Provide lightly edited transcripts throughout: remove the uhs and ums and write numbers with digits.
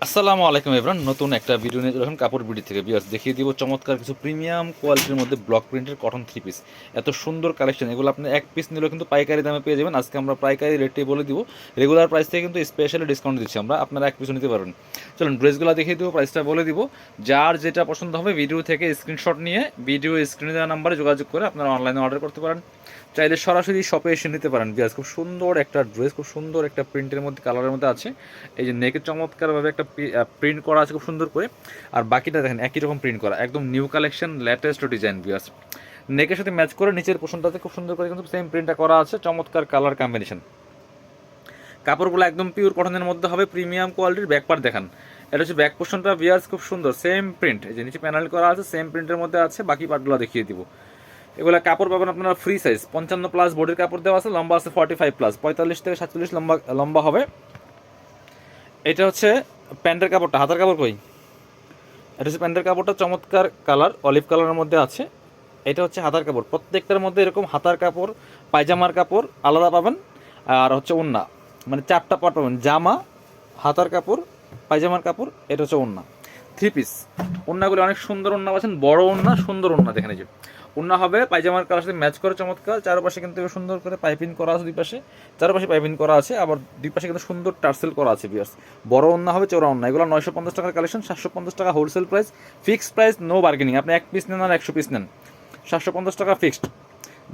আসসালামু আলাইকুম এভরান, নতুন একটা ভিডিও নিয়ে যখন কাপড় বিডি থেকে বিয়ার্স দেখিয়ে দিব চমৎকার কিছু প্রিমিয়াম কোয়ালিটির মধ্যে ব্লক প্রিন্টের কটন থ্রি পিস। এত সুন্দর কালেকশন, এগুলো আপনি এক পিস নিলেও কিন্তু পাইকারি দামে পেয়ে যাবেন। আজকে আমরা পাইকারি রেটে বলে দিব, রেগুলার প্রাইস থেকে কিন্তু স্পেশালি ডিসকাউন্ট দিচ্ছি আমরা, আপনারা এক পিসও নিতে পারবেন। চলুন ড্রেসগুলো দেখিয়ে দিব, প্রাইসটা বলে দিব। যার যেটা পছন্দ হবে ভিডিও থেকে স্ক্রিনশট নিয়ে ভিডিও স্ক্রিনে দেওয়া নাম্বারে যোগাযোগ করে আপনারা অনলাইনে অর্ডার করতে পারেন, চাইলে সরাসরি শপে এসে নিতে পারেন। বিয়াস খুব সুন্দর একটা ড্রেস, খুব সুন্দর একটা প্রিন্টের মধ্যে কালারের মধ্যে আছে। এই যে নেকে চমৎকারভাবে একটা প্রিন্ট করা আছে খুব সুন্দর করে, আর বাকিটা দেখেন একই রকম প্রিন্ট করা, একদম নিউ কালেকশন, লেটেস্ট ডিজাইন। বিয়াস নেকের সাথে ম্যাচ করে নিচের পোর্শনটাতে খুব সুন্দর করে কিন্তু সেম প্রিন্টটা করা আছে, চমৎকার কালার কম্বিনেশন। কাপড়গুলো একদম পিওর কটনের মধ্যে হবে, প্রিমিয়াম কোয়ালিটির। ব্যাক পার্ট দেখান, এটা হচ্ছে ব্যাক পোর্শনটা। বিয়ার্স খুব সুন্দর সেম প্রিন্ট, এই যে নিচে প্যানেল করা আছে সেম প্রিন্টের মধ্যে আছে। বাকি পার্টগুলো দেখিয়ে দিব। এগুলো কাপড় পাবেন আপনারা ফ্রি সাইজ 55+ বডির কাপড় দেওয়া আছে, লম্বা আছে 45+, 45 থেকে 47 লম্বা লম্বা হবে। এটা হচ্ছে প্যান্টের কাপড়টা, হাতার কাপড় কই, এটা হচ্ছে প্যান্টের কাপড়টা, চমৎকার কালার অলিভ কালারের মধ্যে আছে। এটা হচ্ছে হাতার কাপড়, প্রত্যেকটার মধ্যে এরকম হাতার কাপড়, পায়জামার কাপড় আলাদা পাবেন। আর হচ্ছে ওড়না, মানে 4টা পার্ট পাবেন, জামা, হাতার কাপড়, পায়জামার কাপড়, এটা হচ্ছে ওড়না। থ্রি পিস ওড়নাগুলো অনেক সুন্দর ওড়না পাচ্ছেন, বড় ওড়না, সুন্দর ওড়না। দেখেন এই যে ওড়না হবে পায়জামার কালার সাথে ম্যাচ করে চমৎকার। চারপাশে কিন্তু সুন্দর করে পাইপিং করা আছে, দুই পাশে চারপাশে পাইপিং করা আছে, আবার দুই পাশে কিন্তু সুন্দর টার্সেল করা আছে। বিয়ার্স বড় ওড়না হবে, চওড়া ওড়না। এগুলো 950 টাকার কালেকশন, 750 টাকা wholesale price, fixed price, no bargaining. আপনি এক পিস নেন আর 100 পিস নেন, 750 টাকা ফিক্সড।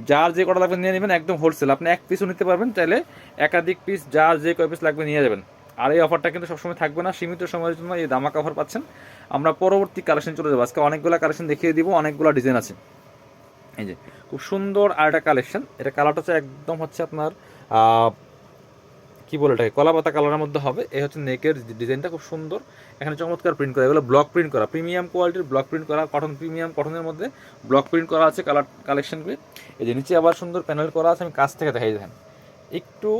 যার যে কটা লাগবে নিয়ে নেবেন, একদম হোলসেল। আপনি এক পিসও নিতে পারবেন, চাইলে একাধিক পিস, যার যে কয় পিস লাগবে নিয়ে যাবেন। আর এই অফারটা কিন্তু সবসময় থাকবে না, সীমিত সময়ের জন্য এই দামাকা অফার পাচ্ছেন। আমরা পরবর্তী কালেকশন চলে যাবো, আজকে অনেকগুলো কালেকশন দেখিয়ে দিব, অনেকগুলো ডিজাইন আছে। এই যে খুব সুন্দর আর একটা কালেকশন, এটা কালারটা হচ্ছে একদম হচ্ছে আপনার কি বলে এটাকে, কলা পাতা কালারের মধ্যে হবে। এই হচ্ছে নেকের ডিজাইনটা খুব সুন্দর, এখানে চমৎকার প্রিন্ট করা, এগুলো ব্লক প্রিন্ট করা, প্রিমিয়াম কোয়ালিটির ব্লক প্রিন্ট করা, কটন, প্রিমিয়াম কটনের মধ্যে ব্লক প্রিন্ট করা আছে কালার কালেকশনগুলি। এই যে নিচে আবার সুন্দর প্যানেল করা আছে, আমি কাছ থেকে দেখাই দেখেন, একটু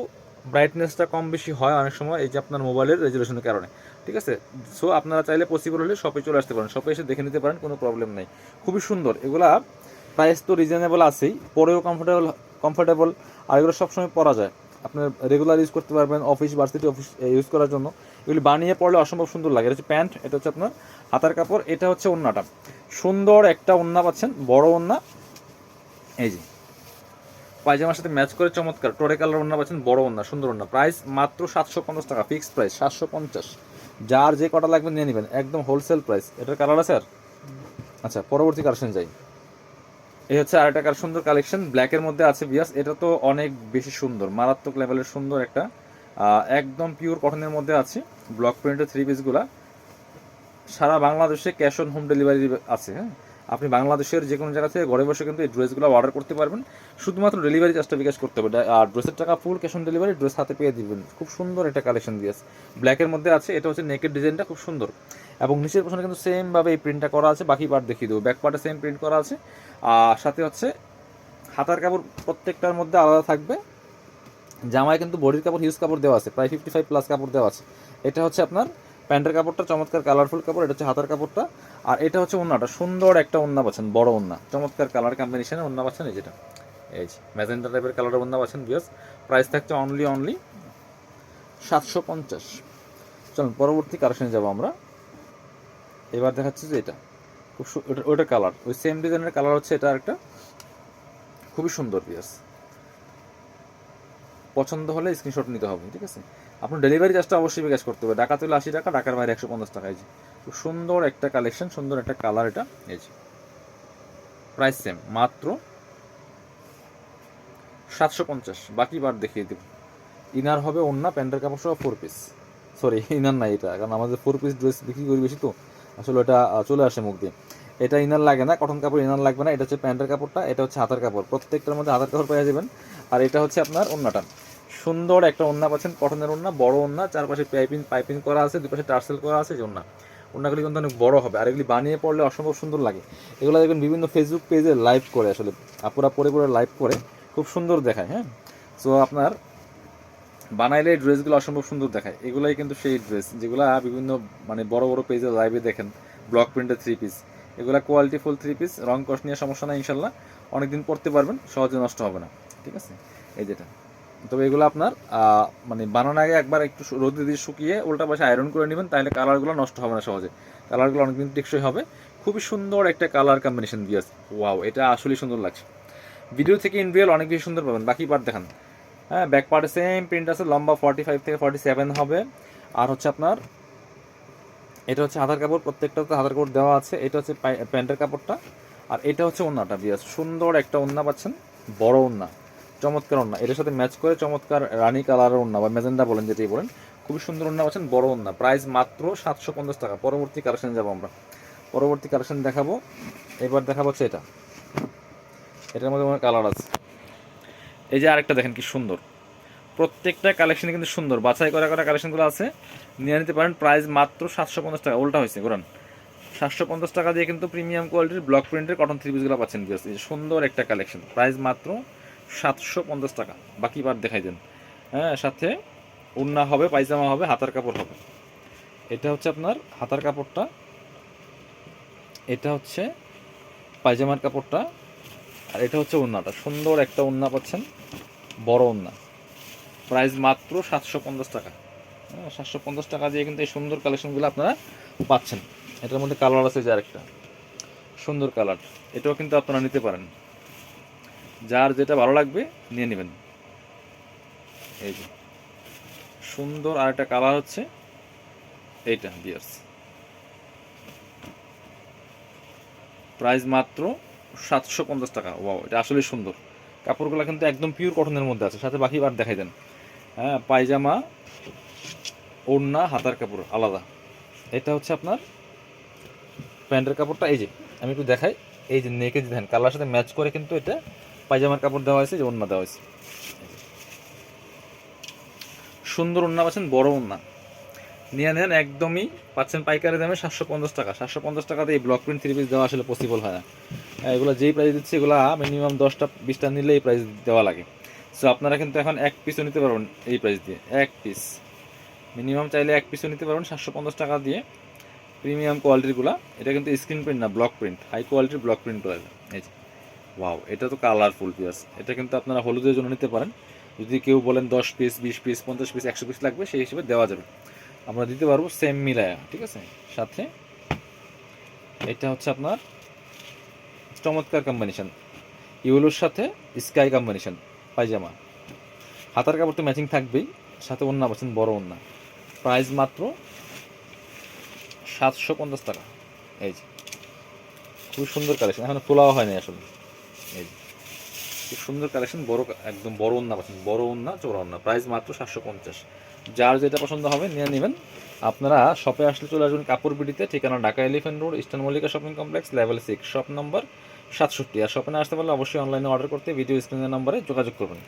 ব্রাইটনেসটা কম বেশি হয় অনেক সময়, এই যে আপনার মোবাইলের রেজুলেশনের কারণে, ঠিক আছে। সো আপনারা চাইলে পসিবল হলে শপে চলে আসতে পারেন, শপে এসে দেখে নিতে পারেন, কোনো প্রবলেম নেই। খুবই সুন্দর এগুলা, প্রাইস তো রিজনেবল আছেই, পরেও কমফোর্টেবল কমফোর্টেবল আর এগুলো সবসময় পরা যায়, আপনার রেগুলার ইউজ করতে পারবেন, অফিস ভার্সিটি অফিস ইউজ করার জন্য। এগুলি বানিয়ে পড়লে অসম্ভব সুন্দর লাগে। এটা হচ্ছে প্যান্ট, এটা হচ্ছে আপনার হাতার কাপড়, এটা হচ্ছে ওড়নাটা, সুন্দর একটা ওড়না পাচ্ছেন, বড় ওড়না। এই যে পায়জামার সাথে ম্যাচ করে চমৎকার টোরে কালার ওড়না পাচ্ছেন, বড় ওড়না, সুন্দর ওড়না। প্রাইস মাত্র 750 টাকা, ফিক্সড প্রাইস 750। যার যে কটা লাগবে নিয়ে নেবেন, একদম হোলসেল প্রাইস। এটার কালার আছে আর, আচ্ছা পরবর্তী কালেকশন যাই। এই হচ্ছে আর একটা সুন্দর কালেকশন, ব্ল্যাকের মধ্যে আছে। বিয়াস এটা তো অনেক বেশি সুন্দর, মারাত্মক লেভেলের সুন্দর একটা, একদম পিওর কটনের মধ্যে আছে। ব্লক প্রিন্টের থ্রি পিসগুলা সারা বাংলাদেশে ক্যাশ অন হোম ডেলিভারি আছে। হ্যাঁ, আপনি বাংলাদেশের যে কোনো জায়গা থেকে ঘরে বসে কিন্তু এই ড্রেসগুলো অর্ডার করতে পারবেন, শুধুমাত্র ডেলিভারি চার্জটা বিকাশ করতে হবে। আর ড্রেসের টাকা full cash on delivery, dress হাতে পেয়ে দিবেন। খুব সুন্দর একটা কালেকশন দিয়েছে, ব্ল্যাকের মধ্যে আছে। এটা হচ্ছে নেকের ডিজাইনটা খুব সুন্দর, এবং নিচের পোশনে কিন্তু সেমভাবে এই প্রিন্টটা করা আছে। বাকি পার্ট দেখিয়ে দেবো, ব্যাক পার্টে সেম প্রিন্ট করা আছে। আর সাথে হচ্ছে হাতার কাপড় প্রত্যেকটার মধ্যে আলাদা থাকবে। জামায় কিন্তু বডির কাপড়, হিউজ কাপড় দেওয়া আছে, প্রায় 55+ কাপড় দেওয়া আছে। এটা হচ্ছে আপনার প্যান্টের কাপড়টা, চমৎকার কালারফুল কাপড়। এটা হচ্ছে হাতার কাপড়টা, আর এটা হচ্ছে ওড়নাটা, সুন্দর একটা ওড়না পাচ্ছেন, বড় ওড়না, চমৎকার কালার কম্বিনেশনের ওড়না পাচ্ছেন। এই যেটা এই যে ম্যাজেন্টা টাইপের কালারের ওড়না পাচ্ছেন। বিয়াস প্রাইস থাকছে অনলি 750। চলুন পরবর্তী কালেকশনে যাবো আমরা। এবার দেখাচ্ছি যে এটা খুব ওইটার কালার, ওই সেম ডিজাইনের কালার হচ্ছে এটা একটা, খুবই সুন্দর। বিয়াস পছন্দ হলে স্ক্রিনশট নিতে হবে, ঠিক আছে। আপনার ডেলিভারি চার্জটা অবশ্যই বিকাশ করতে হবে, ঢাকা তুলে 80 টাকা, ঢাকার বাইরে 150 টাকা। এই যে খুব সুন্দর একটা কালেকশন, সুন্দর একটা কালার এটা। এই যে প্রাইস সেম, মাত্র 750। বাকি বার দেখিয়ে দেব। ইনার হবে ওন্না, প্যান্টের কাপড় সহ 4 পিস, সরি ইনার নাই এটা, কারণ আমাদের 4 পিস ড্রেস বিক্রি করি বেশি, তো আসলে ওটা চলে আসে মুখ দিয়ে। এটা ইনার লাগে না, কটন কাপড় ইনার লাগবে না। এটা হচ্ছে প্যান্টের কাপড়টা, এটা হচ্ছে হাতার কাপড়, প্রত্যেকটার মধ্যে হাতার কাপড় পেয়ে যাবেন। আর এটা হচ্ছে আপনার ওন্নাটা, সুন্দর একটা ওন্না পাচ্ছেন, কটনের ওন্না, বড় ওন্না, চারপাশে পাইপিং করা আছে, দুপাশে টার্সেল করা আছে। যে ওন্নাগুলি কিন্তু অনেক বড় হবে, আর এগুলি বানিয়ে পড়লে অসম্ভব সুন্দর লাগে। এগুলো দেখবেন বিভিন্ন ফেসবুক পেজে লাইভ করে, আসলে আপুরা পরে পরে লাইভ করে, খুব সুন্দর দেখায়। হ্যাঁ, সো আপনার বানাইলে এই ড্রেসগুলো অসম্ভব সুন্দর দেখায়। এগুলাই কিন্তু সেই ড্রেস যেগুলো বিভিন্ন মানে বড় বড় পেজে লাইভে দেখেন, ব্লক প্রিন্টের থ্রি পিস। এগুলো কোয়ালিটি ফুল থ্রি পিস, রং কস নিয়ে সমস্যা নাই ইনশাল্লাহ, অনেকদিন পরতে পারবেন, সহজে নষ্ট হবে না, ঠিক আছে। এই যেটা তবে এগুলো আপনার মানে বানানোর আগে একবার একটু রোদে দিয়ে শুকিয়ে উল্টা পাশে আয়রন করে নেবেন, তাহলে কালারগুলো নষ্ট হবে না সহজে, কালারগুলো অনেকদিন টেকসই হবে। খুবই সুন্দর একটা কালার কম্বিনেশন দিয়েছে, ওয়াও এটা আসলেই সুন্দর লাগছে। ভিডিও থেকে ইন রিয়েল অনেক বেশি সুন্দর পাবেন। বাকি পার্ট দেখান। হ্যাঁ, ব্যাক পার্টে সেম প্রিন্ট আছে, লম্বা 45 থেকে 47 হবে। আর হচ্ছে আপনার এটা হচ্ছে হাতার কাপড়, প্রত্যেকটাতে হাতার কাপড় দেওয়া আছে। এটা হচ্ছে প্যান্টের কাপড়টা, আর এটা হচ্ছে ওন্নাটা। বিয়াস সুন্দর একটা ওন্না পাচ্ছেন, বড় ওন্না, চমৎকার ওন্না। এটার সাথে ম্যাচ করে চমৎকার রানী কালারের ওন্না বা মেজেন্ডা বলেন, যেটাই বলেন, খুবই সুন্দর ওন্না পাচ্ছেন, বড় ওন্না। প্রাইস মাত্র 750 টাকা। পরবর্তী কালেকশন যাবো আমরা, পরবর্তী কালেকশন দেখাবো। এবার দেখাবো হচ্ছে এটা, এটার মধ্যে অনেক কালার আছে। এই যে আরেকটা দেখেন কি সুন্দর, প্রত্যেকটা কালেকশন কিন্তু সুন্দর, বাছাই করা করা কালেকশনগুলো আছে, নিয়ে নিতে পারেন। প্রাইস মাত্র 750 টাকা। উল্টা হয়েছে ঘোরান, 750 টাকা দিয়ে কিন্তু প্রিমিয়াম কোয়ালিটির ব্লক প্রিন্টের কটন থ্রি পিসগুলো পাচ্ছেন। বিয়াস এই সুন্দর একটা কালেকশন, প্রাইস মাত্র 750 টাকা। বাকি বার দেখাই দেন। হ্যাঁ, সাথে ওড়না হবে, পায়জামা হবে, হাতার কাপড় হবে। এটা হচ্ছে আপনার হাতার কাপড়টা, এটা হচ্ছে পায়জামার কাপড়টা, আর এটা হচ্ছে ওড়নাটা। সুন্দর একটা ওড়না পাচ্ছেন, বড় ওড়না। প্রাইস মাত্র 750 টাকা। হ্যাঁ, 750 টাকা দিয়ে কিন্তু এই সুন্দর কালেকশনগুলো আপনারা পাচ্ছেন। এটার মধ্যে কালার আছে যে আরেকটা সুন্দর কালার, এটাও কিন্তু আপনারা নিতে পারেন, যার যেটা ভালো লাগবে নিয়ে নেবেন। এই যে সুন্দর আরেকটা কালার হচ্ছে এইটা। বিয়ার্স প্রাইস মাত্র 750 টাকা। ওয়াও এটা আসলে সুন্দর। কাপড়গুলো কিন্তু একদম পিওর কটনের মধ্যে আছে, সাথে বাকি বার দেখাই দেন। হ্যাঁ, পায়জামা, ওড়না, হাতার কাপড় আলাদা। এটা হচ্ছে আপনার প্যান্টের কাপড়টা। এই যে আমি একটু দেখাই, এই যে নেকে যে দেখেন কালার সাথে ম্যাচ করে কিন্তু এটা পায়জামার কাপড় দেওয়া হয়েছে, যে ওড়না দেওয়া হয়েছে। সুন্দর ওড়না পাচ্ছেন, বড় ওড়না। নিয়ে নেন, একদমই পাচ্ছেন পাইকারি দামে 750 টাকা। 750 টাকাতে এই ব্লক প্রিন্ট থ্রি পিস দেওয়া আসলে পসিবল হয় না। এগুলো যেই প্রাইস দিচ্ছে, এগুলো মিনিমাম 10টা 20টা নিলে এই প্রাইস দেওয়া লাগে। সো আপনারা কিন্তু এখন এক পিসও নিতে পারবেন এই প্রাইস দিয়ে, এক পিস মিনিমাম চাইলে এক পিসও নিতে পারবেন 750 টাকা দিয়ে। প্রিমিয়াম কোয়ালিটিরগুলো, এটা কিন্তু স্ক্রিন প্রিন্ট না, ব্লক প্রিন্ট, হাই কোয়ালিটির ব্লক প্রিন্ট করা যায়। এই যে ওয়াও, এটা তো কালারফুল পিস। এটা কিন্তু আপনারা হলুদের জন্য নিতে পারেন। যদি কেউ বলেন 10 পিস, 20 পিস, 50 পিস, 100 পিস লাগবে, সেই হিসেবে দেওয়া যাবে, আমরা দিতে পারবো সেম মিলায়া, ঠিক আছে। সাথে এটা হচ্ছে আপনার চমৎকার কম্বিনেশন, ইউলোর সাথে স্কাই কম্বিনেশন পায়জামা। হাতার কাপড় তো ম্যাচিং থাকবেই, সাথে ওড়না পাচ্ছেন, বড় ওড়না। প্রাইস মাত্র 750 টাকা। এই যে খুব সুন্দর কালেকশন, এখন তোলাও হয়নি আসলে। এই যে খুব সুন্দর কালেকশন, বড় একদম বড় ওড়না পাচ্ছেন, বড় ওড়না, চৌড়া ওড়না। প্রাইস মাত্র 750। যার যেটা পছন্দ হবে নিয়ে নেবেন। আপনারা শপে আসলে চলে আসবেন কাপড় বিডিতে, ঠিকানা Dhaka elephant road, eastern Mallika shopping complex, level 6, shop number 67। আর শপে না আসতে পারলে অবশ্যই অনলাইনে অর্ডার করতে ভিডিও স্ক্রিনের নম্বরে যোগাযোগ করবেন।